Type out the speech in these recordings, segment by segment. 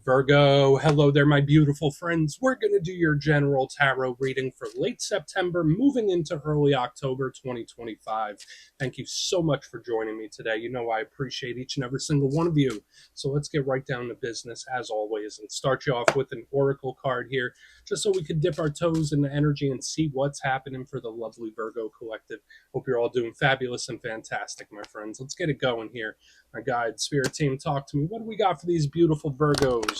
Virgo, hello there, my beautiful friends. We're going to do your general tarot reading for late September, moving into early October 2025. Thank you so much for joining me today. You know I appreciate each and every single one of you. So let's get right down to business, as always, and start you off with an oracle card here, just so we could dip our toes in the energy and see what's happening for the lovely Virgo collective. Hope you're all doing fabulous and fantastic, my friends. Let's get it going here. My guide, spirit team, talk to me. What do we got for these beautiful Virgos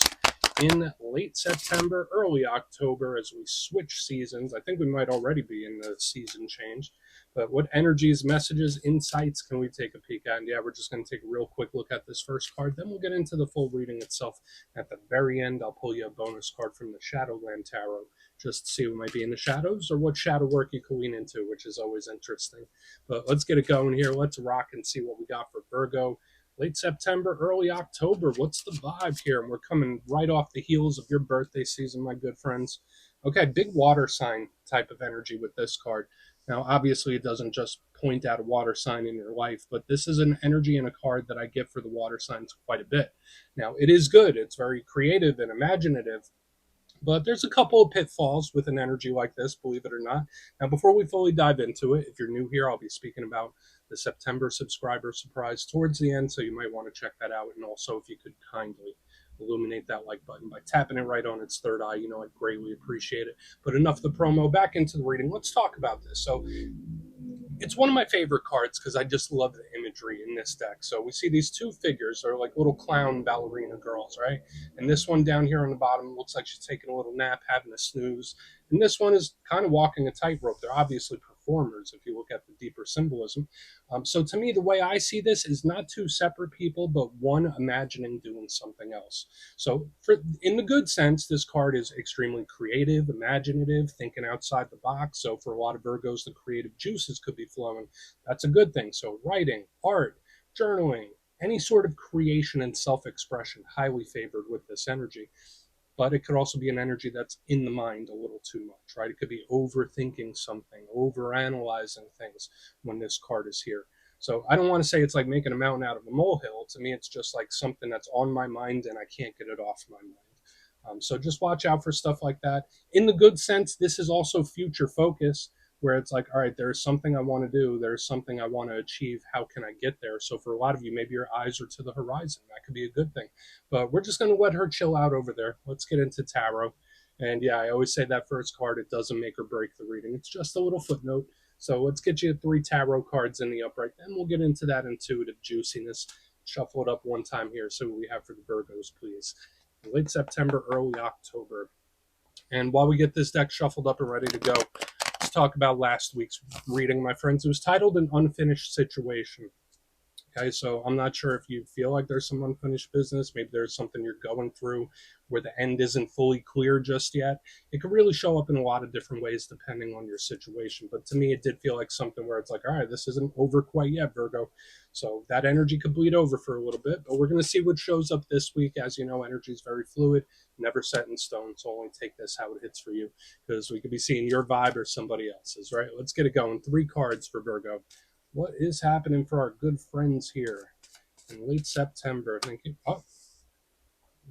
in late September, early October as we switch seasons? I think we might already be in the season change. But what energies, messages, insights can we take a peek at? And yeah, we're just going to take a real quick look at this first card. Then we'll get into the full reading itself. At the very end, I'll pull you a bonus card from the Shadowland Tarot, just to see what might be in the shadows or what shadow work you can lean into, which is always interesting. But let's get it going here. Let's rock and see what we got for Virgo. Late September, early October. What's the vibe here? And we're coming right off the heels of your birthday season, my good friends. Okay, big water sign type of energy with this card. Now, obviously, it doesn't just point out a water sign in your life, but this is an energy and a card that I get for the water signs quite a bit. Now, it is good. It's very creative and imaginative, but there's a couple of pitfalls with an energy like this, believe it or not. Now, before we fully dive into it, if you're new here, I'll be speaking about the September subscriber surprise towards the end, so you might want to check that out. And also, if you could kindly illuminate that like button by tapping it right on its third eye, I'd greatly appreciate it. But enough of the promo, back into the reading. Let's talk about this. So it's one of my favorite cards because I just love the imagery in this deck. So we see these two figures, they're like little clown ballerina girls, right? And this one down here on the bottom looks like she's taking a little nap, having a snooze. And this one is kind of walking a tightrope. They're obviously performers if you look at the deeper symbolism. So to me, the way I see this is not two separate people, but one imagining doing something else. So in the good sense, this card is extremely creative, imaginative, thinking outside the box. So for a lot of Virgos, the creative juices could be flowing. That's a good thing. So writing, art, journaling, any sort of creation and self-expression, highly favored with this energy. But it could also be an energy that's in the mind a little too much, right? It could be overthinking something, overanalyzing things when this card is here. So I don't want to say it's like making a mountain out of a molehill. To me, it's just like something that's on my mind and I can't get it off my mind. So just watch out for stuff like that. In the good sense, this is also future focus, where it's like, all right, there's something I want to do. There's something I want to achieve. How can I get there? So for a lot of you, maybe your eyes are to the horizon. That could be a good thing. But we're just going to let her chill out over there. Let's get into tarot. And yeah, I always say that first card, it doesn't make or break the reading. It's just a little footnote. So let's get you 3 tarot cards in the upright. Then we'll get into that intuitive juiciness. Shuffle it up one time here. So what we have for the Virgos, please. Late September, early October. And while we get this deck shuffled up and ready to go, let's talk about last week's reading, my friends. It was titled An Unfinished Situation. Okay, so I'm not sure if you feel like there's some unfinished business. Maybe there's something you're going through where the end isn't fully clear just yet. It could really show up in a lot of different ways depending on your situation. But to me, it did feel like something where it's like, all right, this isn't over quite yet, Virgo. So that energy could bleed over for a little bit. But we're going to see what shows up this week. As you know, energy is very fluid, never set in stone. So only take this how it hits for you, because we could be seeing your vibe or somebody else's, right? Let's get it going. 3 cards for Virgo. What is happening for our good friends here in late September? Thank you. Oh,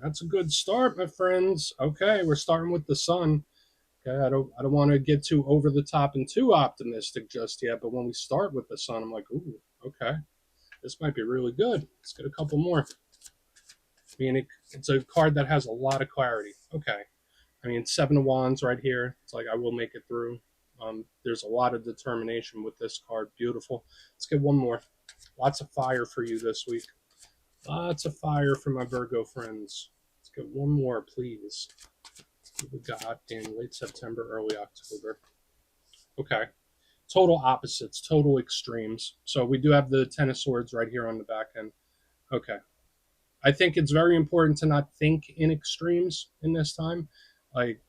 that's a good start, my friends. Okay, we're starting with the sun. Okay, I don't want to get too over the top and too optimistic just yet, but when we start with the sun, I'm like, ooh, okay, this might be really good. Let's get a couple more. I mean, it's a card that has a lot of clarity. Okay, I mean, 7 of Wands right here. It's like, I will make it through. There's a lot of determination with this card. Beautiful. Let's get one more. Lots of fire for you this week. Lots of fire for my Virgo friends. Let's get one more, please. What we got in late September, early October. Okay. Total opposites, total extremes. So we do have the Ten of Swords right here on the back end. Okay. I think it's very important to not think in extremes in this time. Like,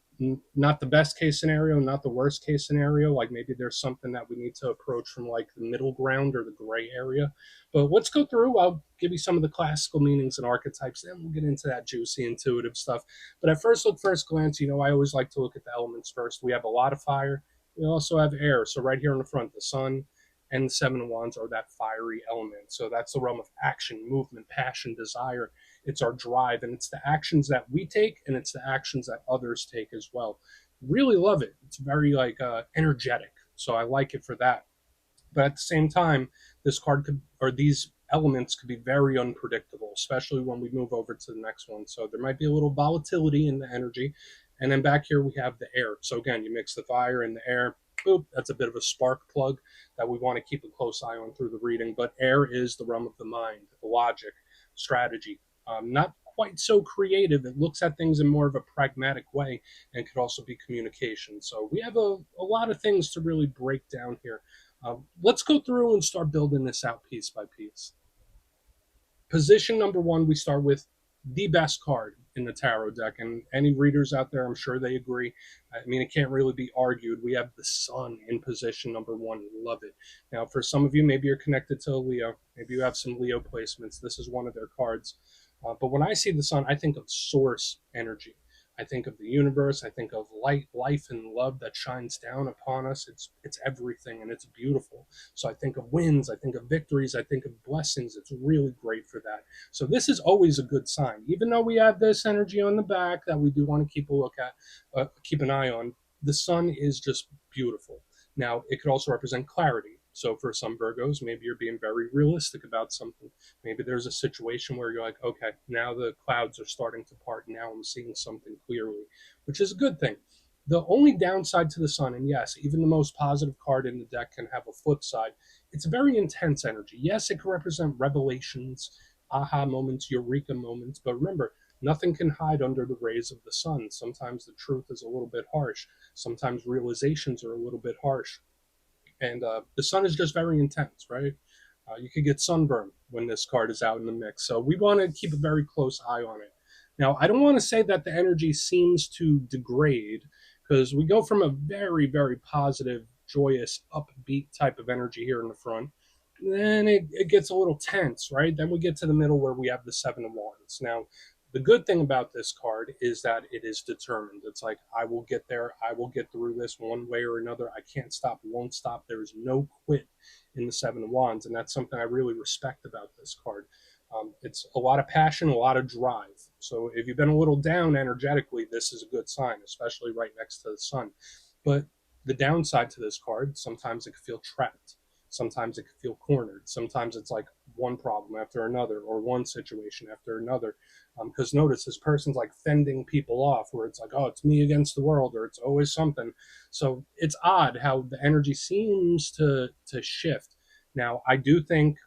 not the best case scenario, not the worst case scenario. Like, maybe there's something that we need to approach from like the middle ground or the gray area. But let's go through. I'll give you some of the classical meanings and archetypes, then we'll get into that juicy intuitive stuff. But at first glance, I always like to look at the elements first. We have a lot of fire. We also have air. So right here in the front, the sun and the 7 of Wands are that fiery element. So that's the realm of action, movement, passion, desire. it's our drive, and it's the actions that we take, and it's the actions that others take as well. Really love it. It's very like energetic, so I like it for that. But at the same time, this card could, or these elements could be very unpredictable, especially when we move over to the next one. So there might be a little volatility in the energy. And then back here we have the air. So again, you mix the fire and the air. Boop, that's a bit of a spark plug that we want to keep a close eye on through the reading. But air is the realm of the mind, the logic, strategy. Not quite so creative. It looks at things in more of a pragmatic way, and could also be communication. So we have a lot of things to really break down here. Let's go through and start building this out piece by piece. Position number one, we start with the best card in the tarot deck. And any readers out there, I'm sure they agree. I mean, it can't really be argued. We have the sun in position number one. Love it. Now, for some of you, maybe you're connected to a Leo. Maybe you have some Leo placements. This is one of their cards. But when I see the sun, I think of source energy. I think of the universe. I think of light, life, and love that shines down upon us. It's everything, and it's beautiful. So I think of wins. I think of victories. I think of blessings. It's really great for that. So this is always a good sign, even though we have this energy on the back that we do want to keep a look at, keep an eye on. The sun is just beautiful. Now it could also represent clarity. So for some Virgos, maybe you're being very realistic about something. Maybe there's a situation where you're like, okay, now the clouds are starting to part. Now I'm seeing something clearly, which is a good thing. The only downside to the sun, and yes, even the most positive card in the deck can have a flip side, it's a very intense energy. Yes, it can represent revelations, aha moments, eureka moments, but remember, nothing can hide under the rays of the sun. Sometimes the truth is a little bit harsh. Sometimes realizations are a little bit harsh. And the sun is just very intense, right? You could get sunburn when this card is out in the mix. So we want to keep a very close eye on it. Now, I don't want to say that the energy seems to degrade, because we go from a very, very positive, joyous, upbeat type of energy here in the front. Then it gets a little tense, right? Then we get to the middle where we have the Seven of Wands. Now, the good thing about this card is that it is determined. It's like, I will get there. I will get through this one way or another. I can't stop, won't stop. There is no quit in the Seven of Wands. And that's something I really respect about this card. It's a lot of passion, a lot of drive. So if you've been a little down energetically, this is a good sign, especially right next to the sun. But the downside to this card, sometimes it can feel trapped. Sometimes it can feel cornered. Sometimes it's like one problem after another, or one situation after another. Because notice this person's like fending people off, where it's like, oh, it's me against the world, or it's always something. So it's odd how the energy seems to shift. Now, I do think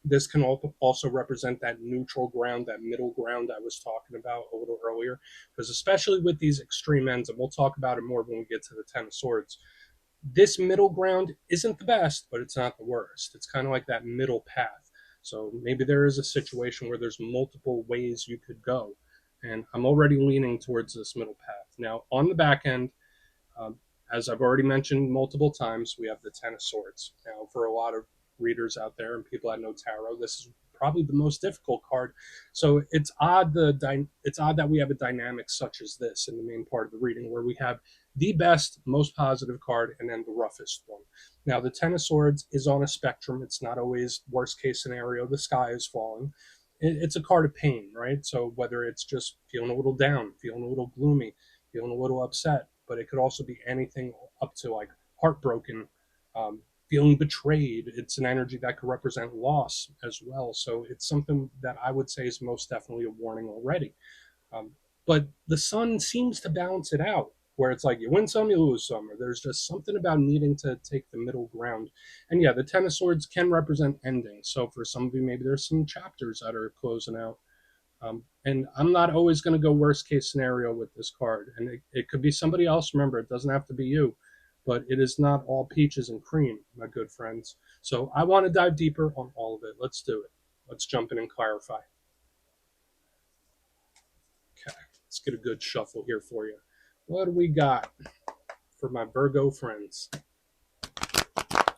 this can also represent that neutral ground, that middle ground I was talking about a little earlier. Because especially with these extreme ends, and we'll talk about it more when we get to the Ten of Swords, this middle ground isn't the best, but it's not the worst. It's kind of like that middle path. So maybe there is a situation where there's multiple ways you could go. And I'm already leaning towards this middle path. Now, on the back end, um, as I've already mentioned multiple times, we have the Ten of Swords. Now, for a lot of readers out there and people that know tarot, this is probably the most difficult card. So it's odd it's odd that we have a dynamic such as this in the main part of the reading, where we have the best, most positive card and then the roughest one. Now, the Ten of Swords is on a spectrum. It's not always worst case scenario, the sky is falling. It's a card of pain, right? So whether it's just feeling a little down, feeling a little gloomy, feeling a little upset, but it could also be anything up to like heartbroken, feeling betrayed. It's an energy that could represent loss as well. So it's something that I would say is most definitely a warning already. But the sun seems to balance it out, where it's like you win some, you lose some, or there's just something about needing to take the middle ground. And yeah, the Ten of Swords can represent endings. So for some of you, maybe there's some chapters that are closing out. And I'm not always going to go worst case scenario with this card. And it could be somebody else. Remember, it doesn't have to be you. But it is not all peaches and cream, my good friends. So I want to dive deeper on all of it. Let's do it. Let's jump in and clarify. Okay, let's get a good shuffle here for you. What do we got for my Virgo friends?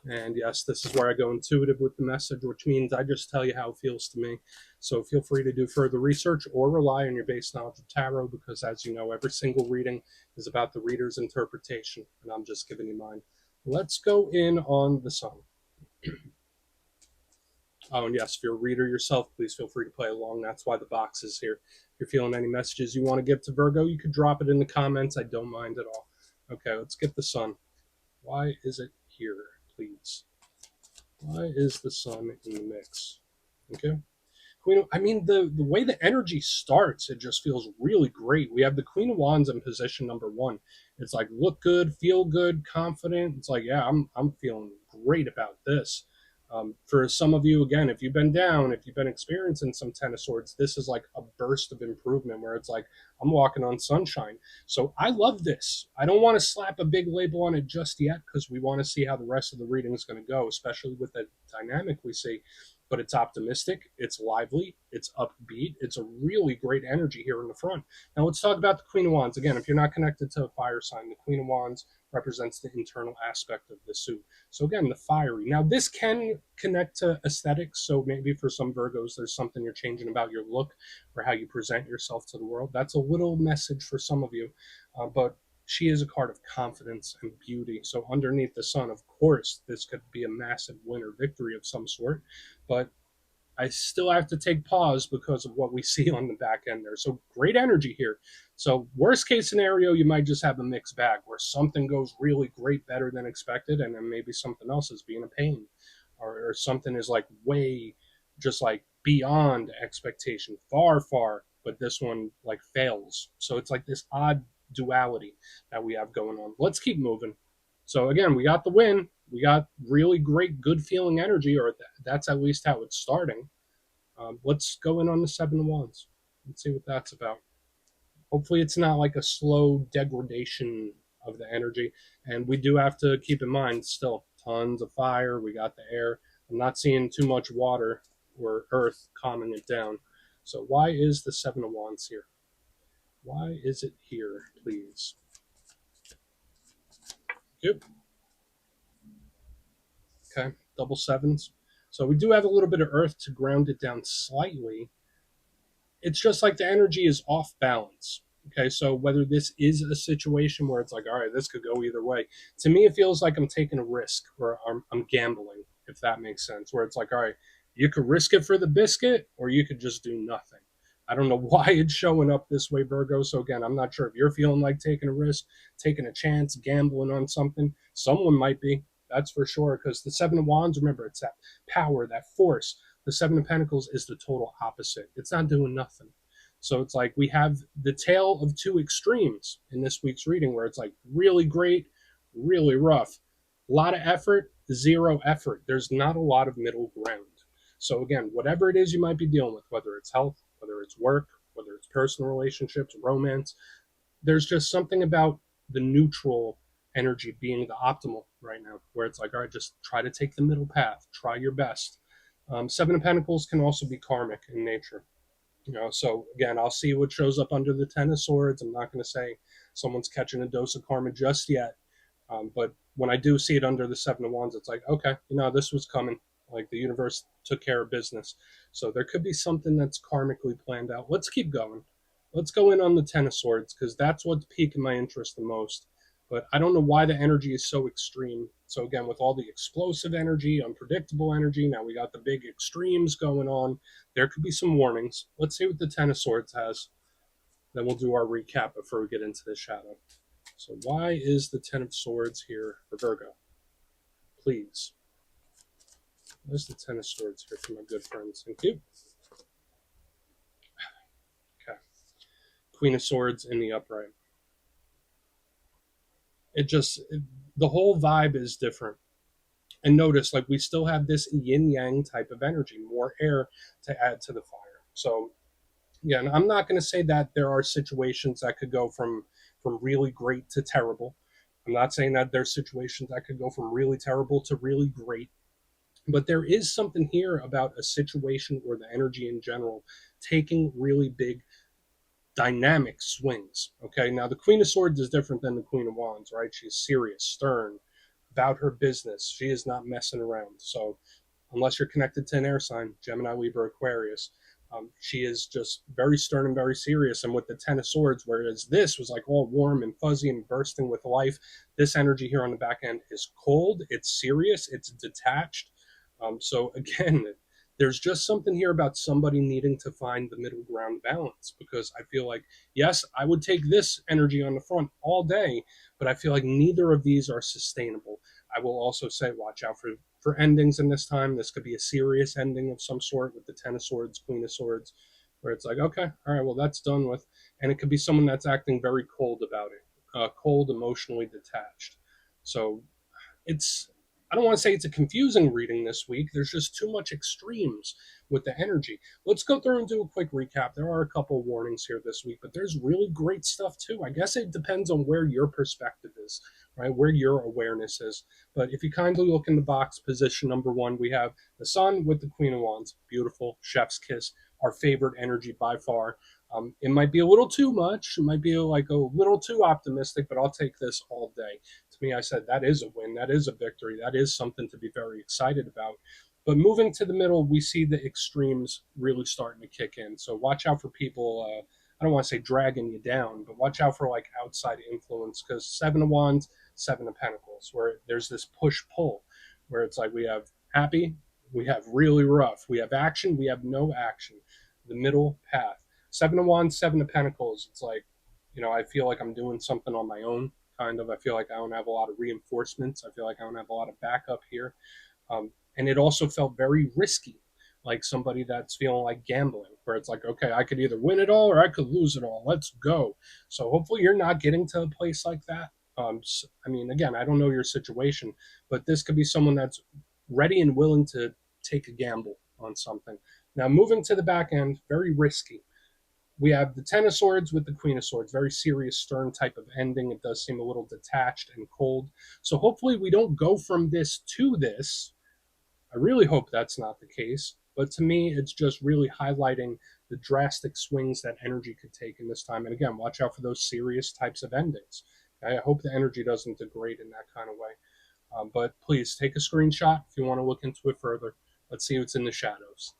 And yes, this is where I go intuitive with the message, which means I just tell you how it feels to me. So feel free to do further research or rely on your base knowledge of tarot, because as you know, every single reading is about the reader's interpretation, and I'm just giving you mine. Let's go in on the sun. Oh, and yes, if you're a reader yourself, please feel free to play along. That's why the box is here. If you're feeling any messages you want to give to Virgo, you could drop it in the comments. I don't mind at all. Okay, let's get the sun. Why is it here, please? Why is the sun in the mix? Okay. I mean, the way the energy starts, it just feels really great. We have the Queen of Wands in position number one. It's like look good, feel good, confident. It's like, yeah, I'm feeling great about this. For some of you, again, if you've been down, if you've been experiencing some Ten of Swords, this is like a burst of improvement where it's like I'm walking on sunshine. So I love this. I don't want to slap a big label on it just yet because we want to see how the rest of the reading is going to go, especially with the dynamic we see, but it's optimistic, it's lively, it's upbeat, it's a really great energy here in the front. Now let's talk about the Queen of Wands. Again, if you're not connected to a fire sign, the Queen of Wands represents the internal aspect of the suit. So again, the fiery. Now this can connect to aesthetics, so maybe for some Virgos, there's something you're changing about your look or how you present yourself to the world. That's a little message for some of you, but she is a card of confidence and beauty. So underneath the sun, of course, this could be a massive win or victory of some sort, but I still have to take pause because of what we see on the back end there. So great energy here. So worst case scenario, you might just have a mixed bag where something goes really great, better than expected, and then maybe something else is being a pain, or something is like way, just like beyond expectation, far, but this one like fails. So it's like this odd duality that we have going on. Let's keep moving. So again, we got the win. We got really great, good feeling energy, or that's at least how it's starting. Let's go in on the Seven of Wands. Let's see what that's about. Hopefully, it's not like a slow degradation of the energy. And we do have to keep in mind still tons of fire. We got the air. I'm not seeing too much water or earth calming it down. So, why is the Seven of Wands here? Why is it here, please? Yep. Okay, double sevens. So we do have a little bit of earth to ground it down slightly. It's just like the energy is off balance. Okay, so whether this is a situation where it's like, all right, this could go either way. To me, it feels like I'm taking a risk or I'm gambling, if that makes sense. Where it's like, all right, you could risk it for the biscuit or you could just do nothing. I don't know why it's showing up this way, Virgo. So again, I'm not sure if you're feeling like taking a risk, taking a chance, gambling on something. Someone might be, that's for sure. Because the Seven of Wands, remember, it's that power, that force. The Seven of Pentacles is the total opposite. It's not doing nothing. So it's like we have the tale of two extremes in this week's reading where it's like really great, really rough. A lot of effort, zero effort. There's not a lot of middle ground. So again, whatever it is you might be dealing with, whether it's health, whether it's work, whether it's personal relationships, romance, there's just something about the neutral energy being the optimal right now, where it's like, all right, just try to take the middle path, try your best. Seven of Pentacles can also be karmic in nature. So again, I'll see what shows up under the Ten of Swords. I'm not going to say someone's catching a dose of karma just yet, but when I do see it under the Seven of Wands, it's like, okay, this was coming. Like the universe took care of business. So there could be something that's karmically planned out. Let's keep going. Let's go in on the Ten of Swords because that's what's piquing my interest the most. But I don't know why the energy is so extreme. So again, with all the explosive energy, unpredictable energy, now we got the big extremes going on. There could be some warnings. Let's see what the Ten of Swords has. Then we'll do our recap before we get into the shadow. So why is the Ten of Swords here for Virgo? Please. Where's the Ten of Swords here for my good friends? Thank you. Okay. Queen of Swords in the upright. The whole vibe is different. And notice, like, we still have this yin-yang type of energy, more air to add to the fire. So, yeah, and I'm not going to say that there are situations that could go from really great to terrible. I'm not saying that there's situations that could go from really terrible to really great. But there is something here about a situation or the energy in general taking really big dynamic swings. Okay, now the Queen of Swords is different than the Queen of Wands, right? She's serious, stern, about her business. She is not messing around. So, unless you're connected to an air sign, Gemini, Libra, Aquarius, she is just very stern and very serious. And with the Ten of Swords, whereas this was like all warm and fuzzy and bursting with life, this energy here on the back end is cold, it's serious, it's detached. So, again, there's just something here about somebody needing to find the middle ground balance, because I feel like, yes, I would take this energy on the front all day, but I feel like neither of these are sustainable. I will also say watch out for endings in this time. This could be a serious ending of some sort with the Ten of Swords, Queen of Swords, where it's like, okay, all right, well, that's done with. And it could be someone that's acting very cold about it, cold, emotionally detached. So it's, I don't want to say it's a confusing reading this week. There's just too much extremes with the energy. Let's go through and do a quick recap. There are a couple warnings here this week, but there's really great stuff too. I guess it depends on where your perspective is, right? Where your awareness is. But if you kindly look in the box, position number 1, we have the Sun with the Queen of Wands. Beautiful, chef's kiss, our favorite energy by far. It might be a little too much. It might be like a little too optimistic, but I'll take this all day. To me, I said that is a win. That is a victory. That is something to be very excited about. But moving to the middle, we see the extremes really starting to kick in. So watch out for people. I don't want to say dragging you down, but watch out for like outside influence, because Seven of Wands, Seven of Pentacles, where there's this push pull, where it's like we have happy, we have really rough, we have action, we have no action. The middle path. Seven of Wands, Seven of Pentacles. It's like, I feel like I'm doing something on my own, kind of. I feel like I don't have a lot of reinforcements. I feel like I don't have a lot of backup here. And it also felt very risky, like somebody that's feeling like gambling, where it's like, okay, I could either win it all or I could lose it all. Let's go. So hopefully you're not getting to a place like that. I mean, again, I don't know your situation, but this could be someone that's ready and willing to take a gamble on something. Now, moving to the back end, very risky. We have the Ten of Swords with the Queen of Swords, very serious, stern type of ending. It does seem a little detached and cold. So hopefully we don't go from this to this. I really hope that's not the case. But to me, it's just really highlighting the drastic swings that energy could take in this time. And again, watch out for those serious types of endings. I hope the energy doesn't degrade in that kind of way. But please take a screenshot if you want to look into it further. Let's see what's in the shadows.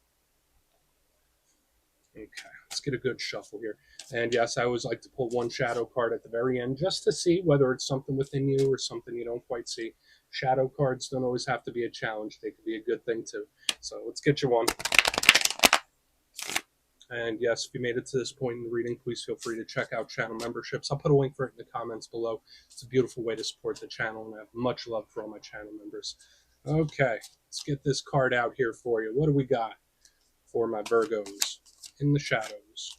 Okay, let's get a good shuffle here. And yes, I always like to pull one shadow card at the very end just to see whether it's something within you or something you don't quite see. Shadow cards don't always have to be a challenge. They could be a good thing too. So let's get you one. And yes, if you made it to this point in the reading, please feel free to check out channel memberships. I'll put a link for it in the comments below. It's a beautiful way to support the channel, and I have much love for all my channel members. Okay, let's get this card out here for you. What do we got for my Virgos in the shadows?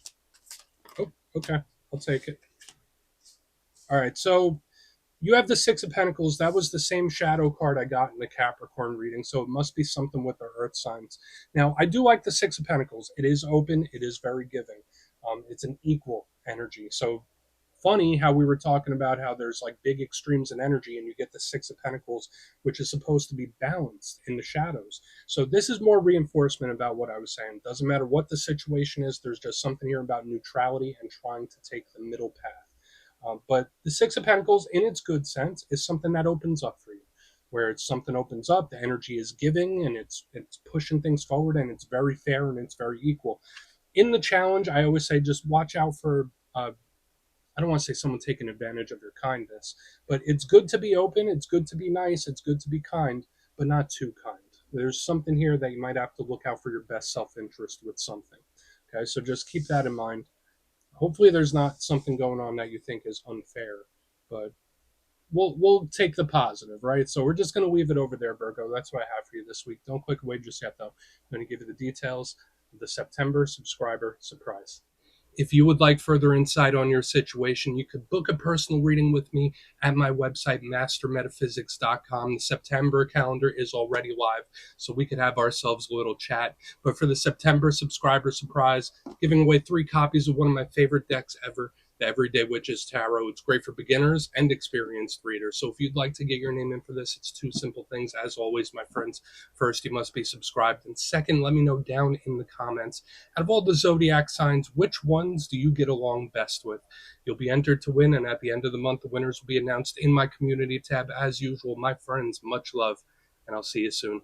Oh, okay, I'll take it. All right, so you have the Six of Pentacles. That was the same shadow card I got in the Capricorn reading, so it must be something with the earth signs. Now, I do like the Six of Pentacles. It is open. It is very giving. It's an equal energy. So funny how we were talking about how there's like big extremes in energy, and you get the Six of Pentacles, which is supposed to be balanced in the shadows. So this is more reinforcement about what I was saying. Doesn't matter what the situation is. There's just something here about neutrality and trying to take the middle path. But the Six of Pentacles, in its good sense, is something that opens up for you, where it's something opens up, the energy is giving, and it's pushing things forward, and it's very fair and it's very equal. In the challenge, I always say just watch out for, I don't want to say someone taking advantage of your kindness, but it's good to be open, it's good to be nice, it's good to be kind, but not too kind. There's something here that you might have to look out for your best self-interest with something. Okay, so just keep that in mind. Hopefully there's not something going on that you think is unfair, but we'll take the positive, right? So we're just going to leave it over there, Virgo. That's what I have for you this week. Don't click away just yet, though. I'm going to give you the details of the September subscriber surprise. If you would like further insight on your situation, you could book a personal reading with me at my website, mastermetaphysics.com. The September calendar is already live, so we could have ourselves a little chat. But for the September subscriber surprise, giving away 3 copies of one of my favorite decks ever, the Everyday Witches Tarot. It's great for beginners and experienced readers. So if you'd like to get your name in for this, it's 2 simple things. As always, my friends, first, you must be subscribed. And second, let me know down in the comments, out of all the zodiac signs, which ones do you get along best with? You'll be entered to win, and at the end of the month, the winners will be announced in my community tab. As usual, my friends, much love, and I'll see you soon.